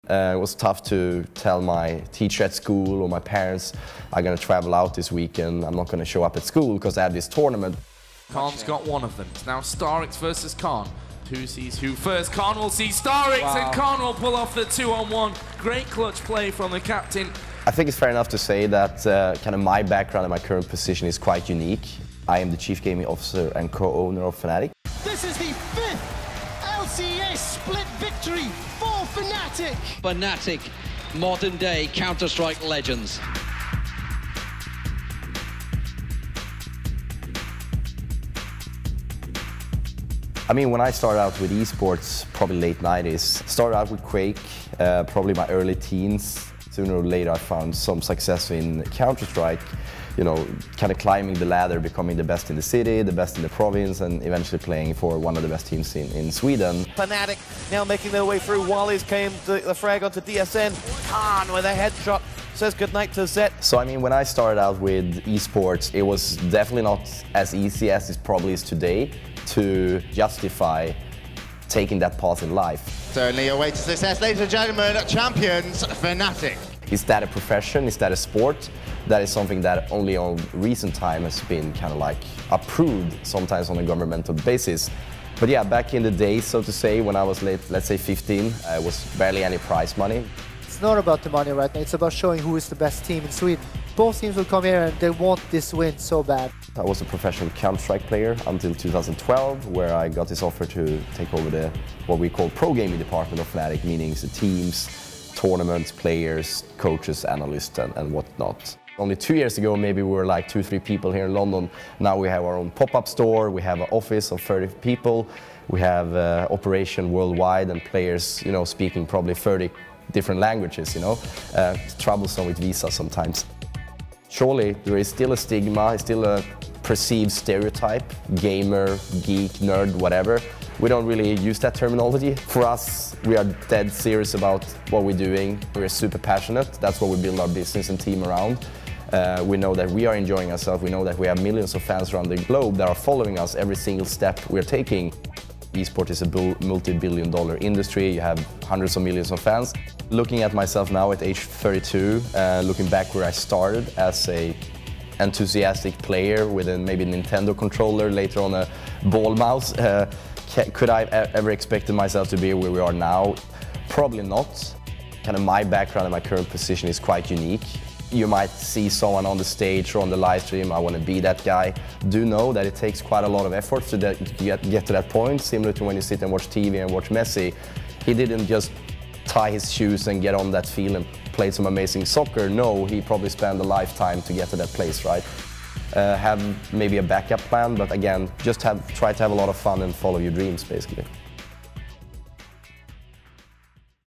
It was tough to tell my teacher at school or my parents, I'm going to travel out this weekend, I'm not going to show up at school because I have this tournament. cArn's got one of them. It's now Starix versus cArn. Who sees who first? cArn will see Starix, and cArn will pull off the 2-on-1. Great clutch play from the captain. I think it's fair enough to say that kind of my background and my current position is quite unique. I am the Chief Gaming Officer and co-owner of Fnatic. This is the 5th LCS split victory for Fnatic. Fnatic, modern day Counter-Strike legends. I mean, when I started out with esports, probably late 90s, started out with Quake, probably my early teens. Sooner or later I found some success in Counter-Strike, you know, kind of climbing the ladder, becoming the best in the city, the best in the province, and eventually playing for one of the best teams in Sweden. Fnatic now making their way through. Wally's came the frag onto DSN. cArn with a headshot says goodnight to Zet. So I mean, when I started out with esports, it was definitely not as easy as it probably is today to justify taking that path in life. Certainly a way to success, ladies and gentlemen, champions Fnatic. Is that a profession? Is that a sport? That is something that only on recent time has been kind of like approved, sometimes on a governmental basis. But yeah, back in the day, so to say, when I was let's say 15, it was barely any prize money. It's not about the money right now, it's about showing who is the best team in Sweden. Both teams will come here and they want this win so bad. I was a professional Counter-Strike player until 2012, where I got this offer to take over the what we call pro gaming department of Fnatic, meaning the teams, tournaments, players, coaches, analysts, and whatnot. Only 2 years ago, maybe we were like 2-3 people here in London. Now we have our own pop-up store, we have an office of 30 people, we have operation worldwide, and players, you know, speaking probably 30 different languages, you know. It's troublesome with visa sometimes. Surely there is still a stigma, still a perceived stereotype, gamer, geek, nerd, whatever. We don't really use that terminology. For us, we are dead serious about what we're doing. We're super passionate. That's what we build our business and team around. We know that we are enjoying ourselves. We know that we have millions of fans around the globe that are following us every single step we're taking. Esports is a multi-billion-dollar industry. You have hundreds of millions of fans. Looking at myself now at age 32, looking back where I started as a enthusiastic player with maybe a Nintendo controller, later on a ball mouse, could I ever expected myself to be where we are now? Probably not. Kind of my background and my current position is quite unique. You might see someone on the stage or on the live stream, I want to be that guy. Do know that it takes quite a lot of effort to get to that point, similar to when you sit and watch TV and watch Messi. He didn't just tie his shoes and get on that field and play some amazing soccer. No, he probably spent a lifetime to get to that place, right? Have maybe a backup plan, but again, just try to have a lot of fun and follow your dreams, basically.